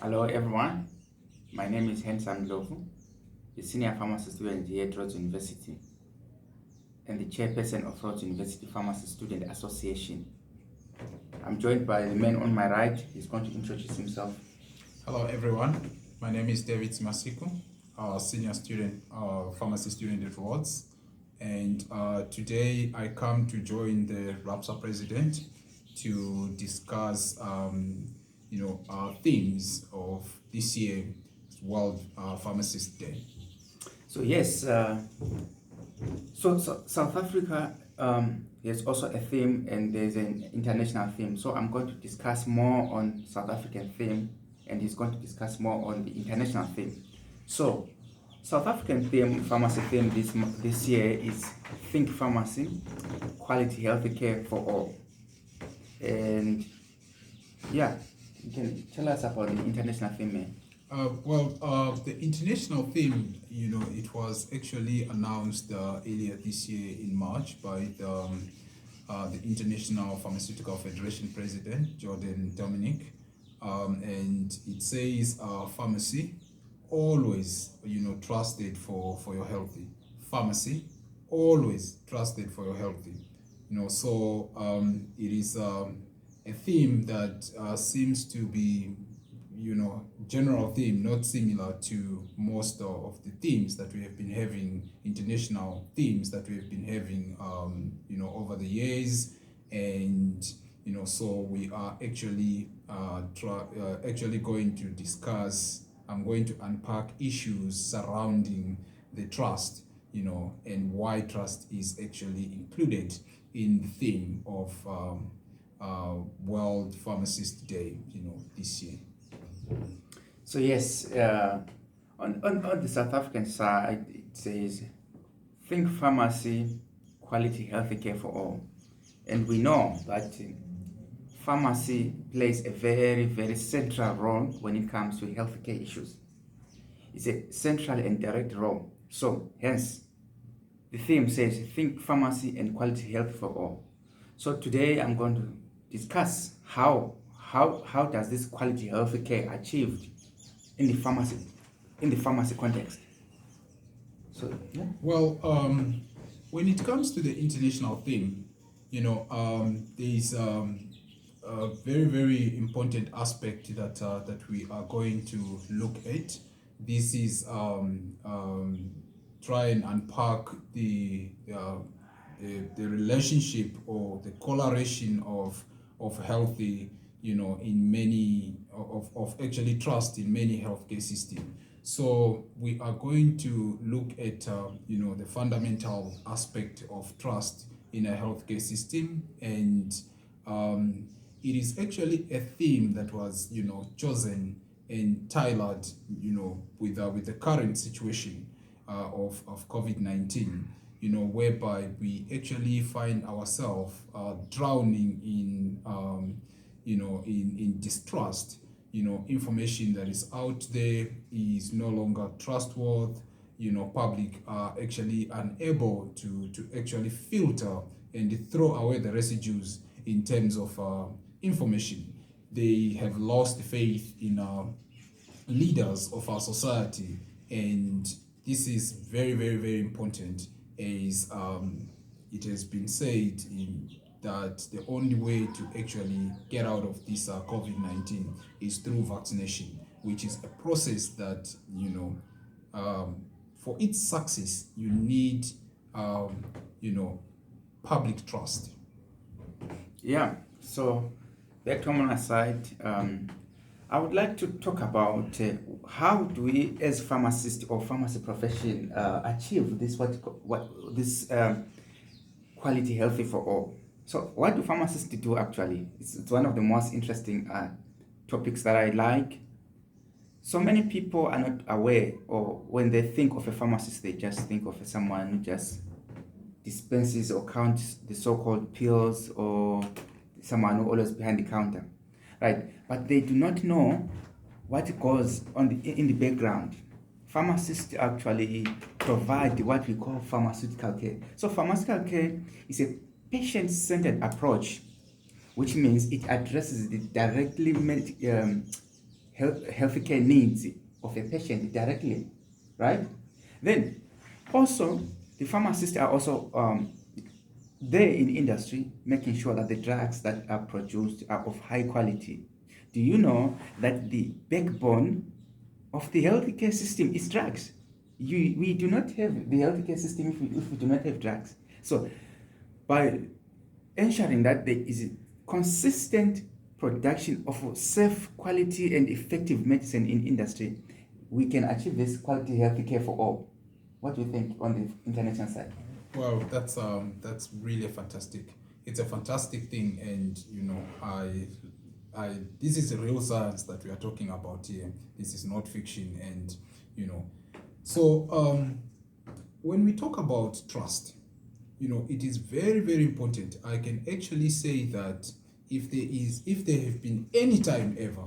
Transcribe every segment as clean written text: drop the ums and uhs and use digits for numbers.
Hello everyone, my name is Handsome Lovu, a senior pharmacy student here at Rhodes University and the chairperson of Rhodes University Pharmacy Student Association. I'm joined by the man on my right. He's going to introduce himself. Hello everyone, my name is David Masiku, senior student, pharmacy student at Rhodes, and today I come to join the RAPSA president to discuss themes of this year's World Pharmacists Day. So yes, South Africa has also a theme and there's an international theme. So I'm going to discuss more on South African theme and he's going to discuss more on the international theme. So South African theme, pharmacy theme this year is Think Pharmacy, Quality Healthcare for All. And yeah, you can tell us about the international theme, man. The international theme, it was actually announced earlier this year in March by the International Pharmaceutical Federation President, Jordan Dominic. And it says pharmacy, always, trusted for your healthy. Pharmacy, always trusted for your healthy. It is a theme that seems to be general theme, not similar to most of the themes that we have been having, international themes that we have been having, over the years. And, so we are actually going to discuss, I'm going to unpack issues surrounding the trust, and why trust is actually included in the theme of World Pharmacist Day, this year. So yes, on the South African side, it says, think pharmacy, quality healthcare for all. And we know that pharmacy plays a very, very central role when it comes to healthcare issues. It's a central and direct role. So hence, the theme says, think pharmacy and quality health for all. So today I'm going to discuss how does this quality healthcare achieved in the pharmacy context. So yeah. When it comes to the international theme, there is a very, very important aspect that we are going to look at. This is try and unpack the relationship or the correlation of healthy, in many of actually trust in many healthcare systems. So we are going to look at the fundamental aspect of trust in a healthcare system, and it is actually a theme that was chosen and tailored with the current situation of COVID-19, whereby we actually find ourselves drowning in distrust. Information that is out there is no longer trustworthy. Public are actually unable to actually filter and throw away the residues in terms of information. They have lost faith in leaders of our society, and this is very, very, very important, as it has been said that the only way to actually get out of this COVID-19 is through vaccination, which is a process that, for its success, you need, public trust. Yeah, so back to my side, I would like to talk about how do we, as pharmacists or pharmacy profession, achieve this quality healthy for all. So what do pharmacists do actually? It's one of the most interesting topics that I like. So many people are not aware, or when they think of a pharmacist, they just think of someone who just dispenses or counts the so-called pills, or someone who always behind the counter, right? But they do not know what goes on in the background. Pharmacists actually provide what we call pharmaceutical care. So pharmaceutical care is a patient-centered approach, which means it addresses the directly healthcare needs of a patient directly, right? Then also the pharmacists are also there in industry, making sure that the drugs that are produced are of high quality. Do you know that the backbone of the healthcare system is drugs? We do not have the healthcare system if we do not have drugs. So by ensuring that there is consistent production of safe, quality, and effective medicine in industry, we can achieve this quality healthcare for all. What do you think on the international side? Well, that's really fantastic. It's a fantastic thing, and this is a real science that we are talking about here. This is not fiction, and so when we talk about trust, it is very, very important. I can actually say that if there have been any time ever,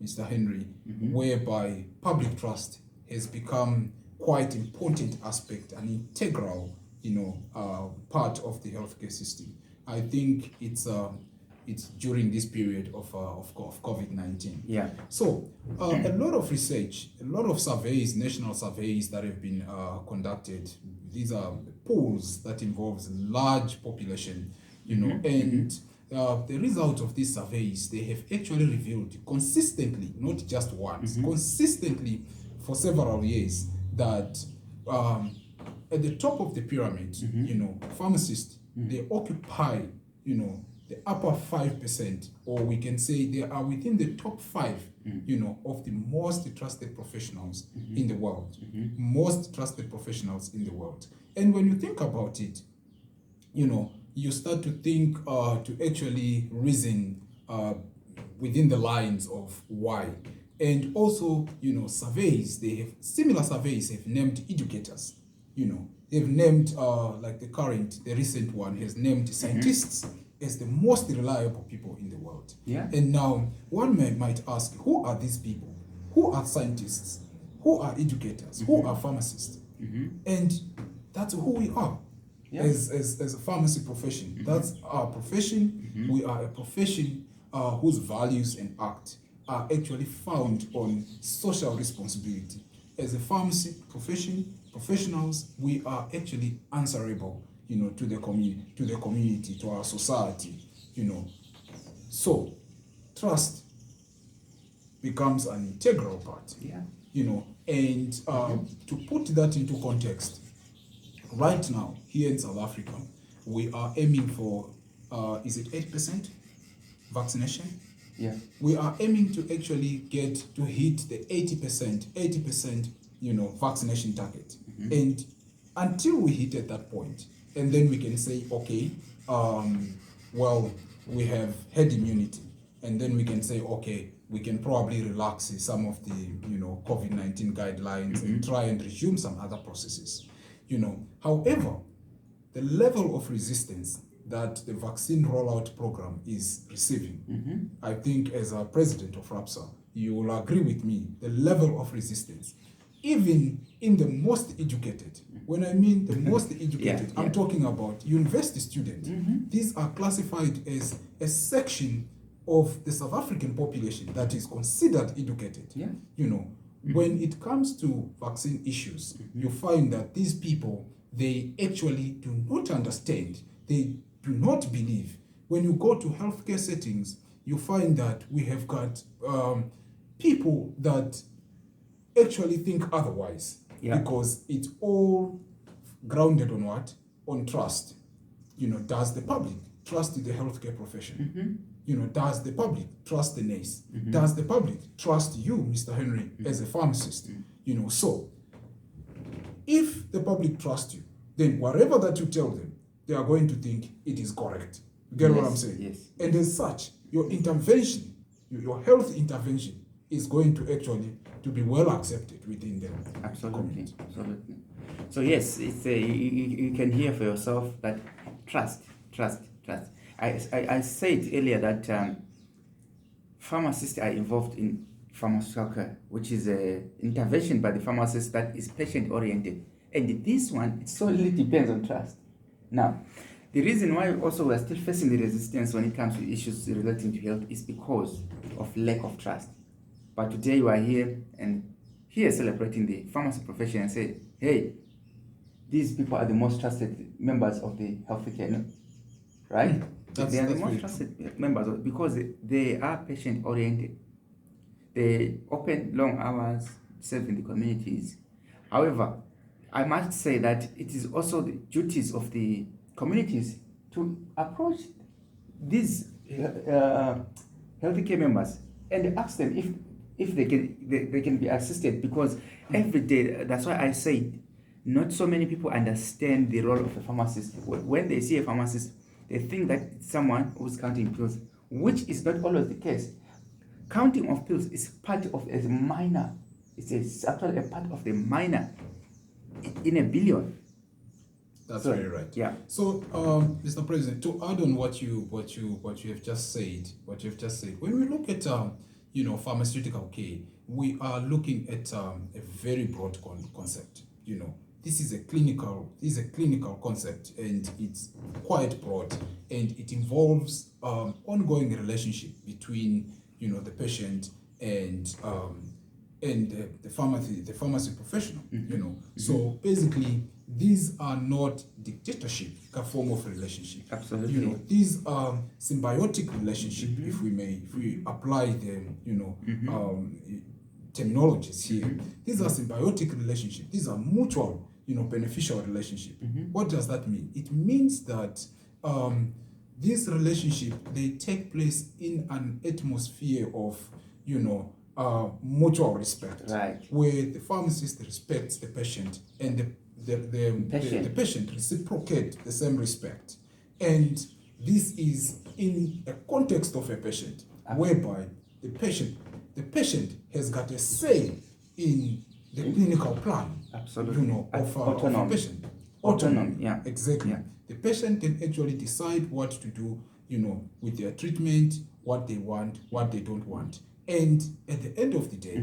Mr. Henry, whereby public trust has become quite important aspect, an integral, part of the healthcare system, I think it's during this period of COVID-19. Yeah. So a lot of research, a lot of surveys, national surveys that have been conducted. These are polls that involves large population, and the result of these surveys, they have actually revealed consistently, not just once, consistently for several years, that at the top of the pyramid, pharmacists, they occupy, the upper 5%, or we can say they are within the top 5, of the most trusted professionals in the world, most trusted professionals in the world. And when you think about it, you start to think to actually reason within the lines of why. And also, surveys, similar surveys have named educators, they've named, like the recent one has named scientists as the most reliable people in the world. Yeah. And now one might ask, who are these people? Who are scientists? Who are educators? Who are pharmacists? And that's who we are. Yeah. As a pharmacy profession. That's our profession. We are a profession whose values and act are actually found on social responsibility. As a pharmacy professionals, we are actually answerable, to the community, to our society, So trust becomes an integral part. Yeah. And to put that into context, right now here in South Africa, we are aiming for is it 8% vaccination? Yeah. We are aiming to actually get to hit the 80%, vaccination target. And until we hit at that point, and then we can say, okay, well, we have herd immunity, and then we can say, okay, we can probably relax some of the, COVID-19 guidelines and try and resume some other processes. However, the level of resistance that the vaccine rollout program is receiving, I think as a president of RAPSA, you will agree with me, the level of resistance, even in the most educated, when I mean the most educated, I'm talking about university students. These are classified as a section of the South African population that is considered educated. When it comes to vaccine issues, you find that these people, they actually do not understand, they do not believe. When you go to healthcare settings, you find that we have got people that actually think otherwise, because it's all grounded on what? On trust. Does the public trust the healthcare profession? Does the public trust the nurse? Does the public trust you, Mr. Henry, as a pharmacist? So if the public trusts you, then whatever that you tell them, they are going to think it is correct. You get what I'm saying? Yes. And as such, your intervention, your health intervention is going to actually to be well accepted within them. Absolutely. So yes, it's you can hear for yourself that trust. I said earlier that pharmacists are involved in pharmaceutical care, which is an intervention by the pharmacist that is patient-oriented. And this one, it solely depends on trust. Now, the reason why also we're still facing the resistance when it comes to issues relating to health is because of lack of trust. But today you are here and here celebrating the pharmacy profession and say, hey, these people are the most trusted members of the healthcare, right? They are the most trusted members because they are patient oriented. They open long hours, serving the communities. However, I must say that it is also the duties of the communities to approach these healthcare members and ask them if they can be assisted, because every day, that's why I say not so many people understand the role of a pharmacist. When they see a pharmacist, they think that it's someone who's counting pills, which is not always the case. Counting of pills is part of a minor. It's actually a part of the minor in a billion. That's very right. Yeah. So, Mr. President, to add on what you have just said, when we look at pharmaceutical care, we are looking at a very broad concept. This is a clinical concept, and it's quite broad, and it involves ongoing relationship between the patient and the pharmacy professional. So basically, these are not dictatorship, a form of relationship. Absolutely. These are symbiotic relationship, if we apply the terminologies here. These are symbiotic relationship. These are mutual, beneficial relationship. What does that mean? It means that this relationship, they take place in an atmosphere of mutual respect, right, where the pharmacist respects the patient and the patient reciprocate the same respect. And this is in a context of a patient, whereby the patient has got a say in the clinical plan. Absolutely. Of a patient. Autonomy. Yeah. Exactly. Yeah. The patient can actually decide what to do, with their treatment, what they want, what they don't want. And at the end of the day,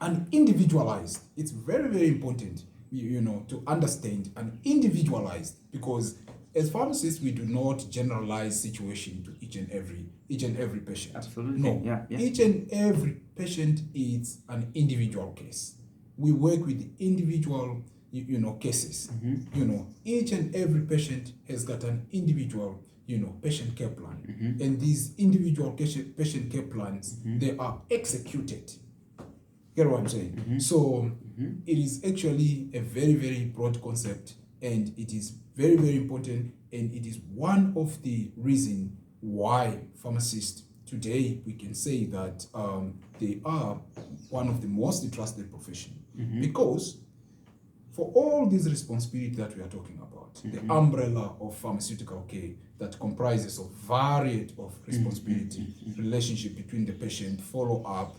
and individualized. It's very, very important, to understand and individualized, because as pharmacists, we do not generalize situation to each and every patient. Absolutely. No. Yeah. Each and every patient is an individual case. We work with the individual, cases. Each and every patient has got an individual, patient care plan. And these individual patient care plans, they are executed. Get what I'm saying? So it is actually a very, very broad concept, and it is very, very important, and it is one of the reasons why pharmacists today, we can say that they are one of the most trusted professions, because for all this responsibility that we are talking about, the umbrella of pharmaceutical care that comprises of variety of responsibility, relationship between the patient, follow-up,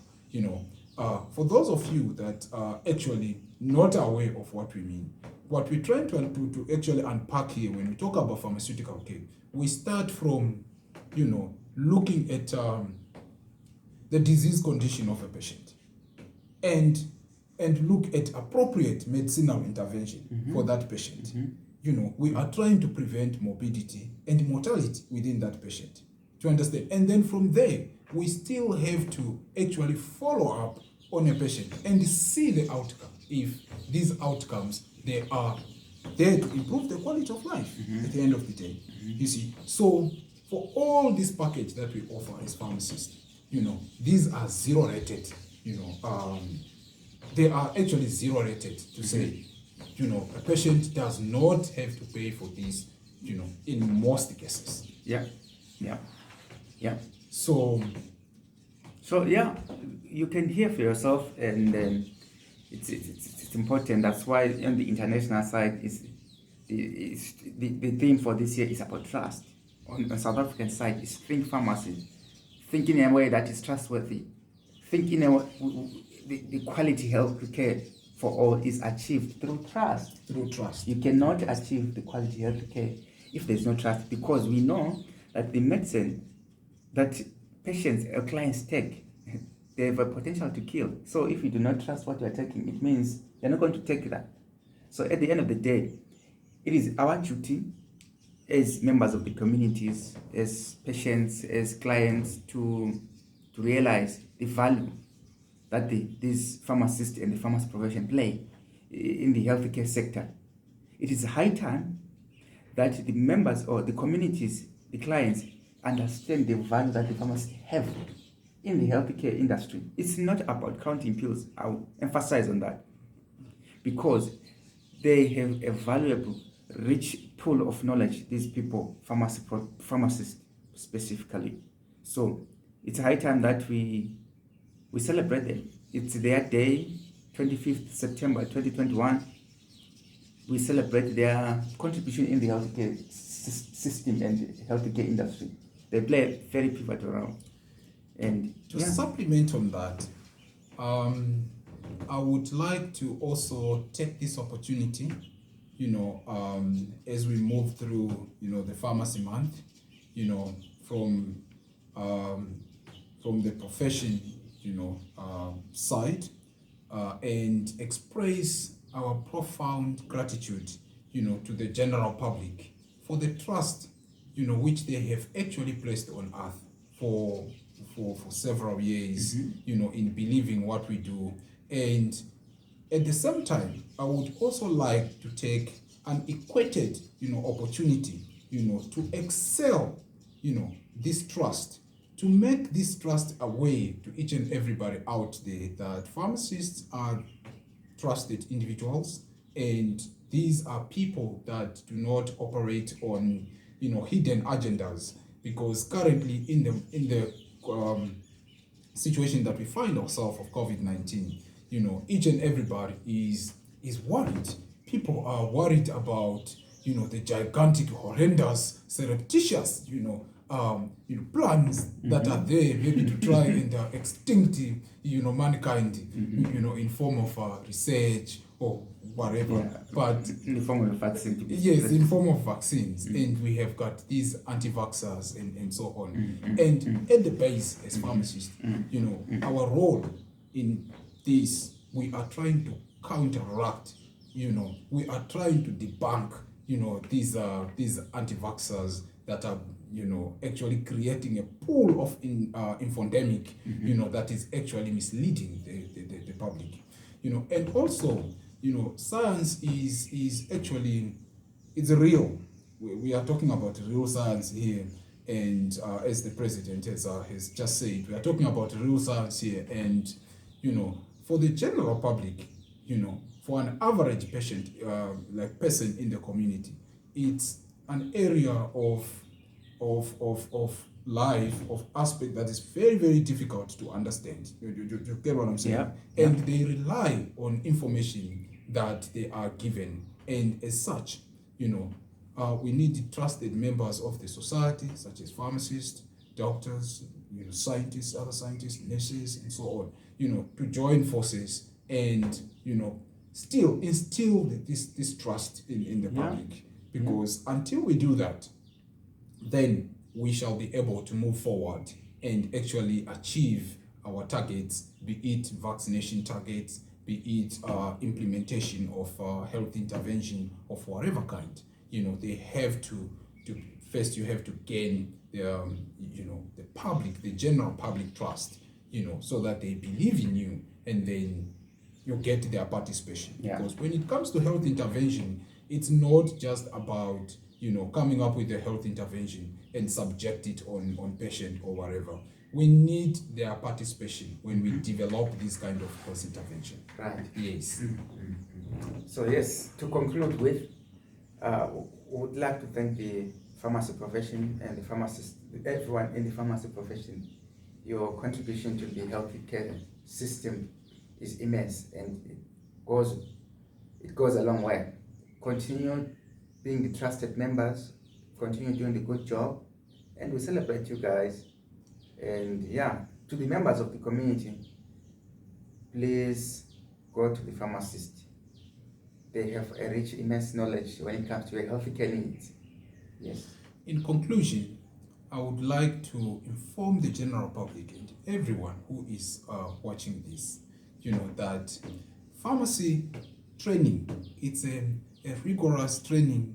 for those of you that are actually not aware of what we mean, what we're trying to actually unpack here when we talk about pharmaceutical care, we start from, looking at the disease condition of a patient, and look at appropriate medicinal intervention for that patient. We are trying to prevent morbidity and mortality within that patient. Do you understand? And then from there, we still have to actually follow up on a patient and see the outcome. If these outcomes, they are there to improve the quality of life at the end of the day. You see, so for all this package that we offer as pharmacists, these are zero rated, they are actually zero rated to say, a patient does not have to pay for this, in most cases. Yeah. So yeah, you can hear for yourself, and it's important. That's why on the international side the theme for this year is about trust. On the South African side is think pharmacy, think in a way that is trustworthy, think in a way the quality health care for all is achieved through trust. You cannot achieve the quality health care if there's no trust, because we know that the medicine that patients or clients take, they have a potential to kill. So if you do not trust what you are taking, it means you're not going to take that. So at the end of the day, it is our duty as members of the communities, as patients, as clients, to to realize the value that these pharmacists and the pharmacy profession play in the healthcare sector. It is high time that the members or the communities, the clients, understand the value that the pharmacists have in the healthcare industry. It's not about counting pills. I'll emphasize on that, because they have a valuable, rich pool of knowledge, these people, pharmacists specifically. So it's high time that we celebrate them. It's their day, 25th September 2021. We celebrate their contribution in the healthcare system and healthcare industry. They play a very pivotal role. And to supplement on that, I would like to also take this opportunity, as we move through, the pharmacy month, from the profession, side, and express our profound gratitude, to the general public for the trust, which they have actually placed on earth for several years, in believing what we do. And at the same time, I would also like to take an equated, opportunity, to excel, this trust, to make this trust aware to each and everybody out there that pharmacists are trusted individuals, and these are people that do not operate on, hidden agendas. Because currently in the situation that we find ourselves of COVID-19, each and everybody is worried. People are worried about, the gigantic, horrendous, surreptitious, plans that are there, maybe to try and extinct, mankind, in form of research or whatever. Yeah, but in the form of a vaccine. Yes, in form of vaccines. And we have got these anti-vaxxers and so on. And at the base, as pharmacists, our role in this, we are trying to counteract, we are trying to debunk, these anti-vaxxers that are, actually creating a pool of infodemic, that is actually misleading the public, and also, science is actually, it's real. We are talking about real science here, and as the president has just said, we are talking about real science here, and for the general public, for an average patient, like person in the community, it's an area of life, of aspect that is very, very difficult to understand. You get what I'm saying? Yeah. And they rely on information that they are given, and as such, we need trusted members of the society, such as pharmacists, doctors, scientists, other scientists, nurses, and so on, to join forces and, still instill this trust in the public. Because until we do that, then we shall be able to move forward and actually achieve our targets, be it vaccination targets, be it implementation of health intervention of whatever kind. They have to first, you have to gain the public, the general public trust, so that they believe in you, and then you get their participation. Because when it comes to health intervention, it's not just about coming up with a health intervention and subject it on patient or whatever. We need their participation when we develop this kind of health intervention. Right. Yes. So yes, to conclude with, we would like to thank the pharmacy profession and the pharmacists, everyone in the pharmacy profession. Your contribution to the healthcare system is immense, and it goes a long way. Continue being the trusted members, continue doing the good job, and we celebrate you guys. And to the members of the community, please go to the pharmacist. They have a rich, immense knowledge when it comes to your healthcare needs. Yes. In conclusion, I would like to inform the general public and everyone who is watching this, that pharmacy training, it's a rigorous training.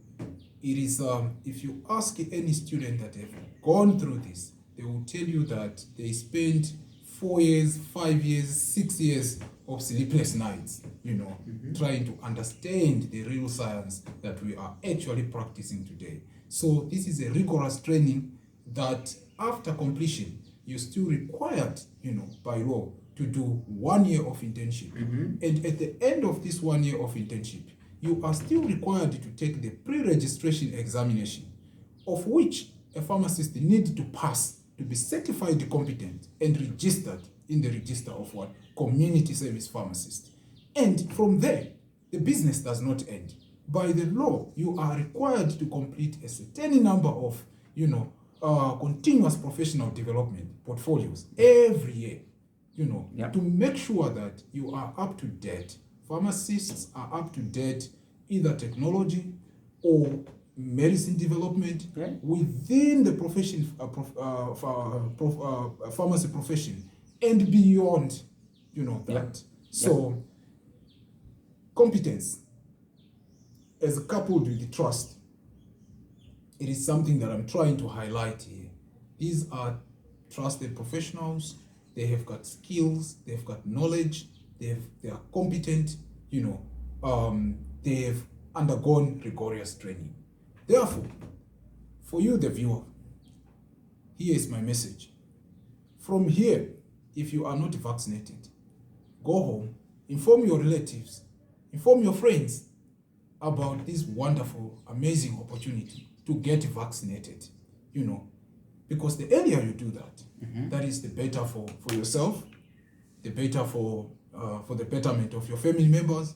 It is, if you ask any student that have gone through this, they will tell you that they spend, 4 years, 5 years, 6 years of sleepless nights, trying to understand the real science that we are actually practicing today. So this is a rigorous training that after completion, you're still required, by law to do 1 year of internship. And at the end of this 1 year of internship, you are still required to take the pre-registration examination, of which a pharmacist needs to pass to be certified competent and registered in the register of what? Community service pharmacist. And from there, the business does not end. By the law, you are required to complete a certain number of, continuous professional development portfolios every year, to make sure that you are up to date. Pharmacists are up to date, either technology or medicine development within the profession, pharmacy profession, and beyond, that. So, competence, as coupled with the trust, it is something that I'm trying to highlight here. These are trusted professionals. They have got skills. They've got knowledge. They are competent. They have undergone rigorous training. Therefore, for you, the viewer, here is my message. From here, if you are not vaccinated, go home, inform your relatives, inform your friends about this wonderful, amazing opportunity to get vaccinated, because the earlier you do that, that is the better for yourself, the better for the betterment of your family members,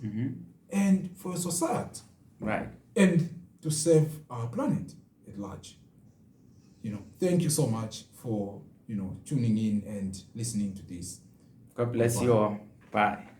and for society. Right. And to save our planet at large. Thank you so much for, tuning in and listening to this. God bless you all. Bye.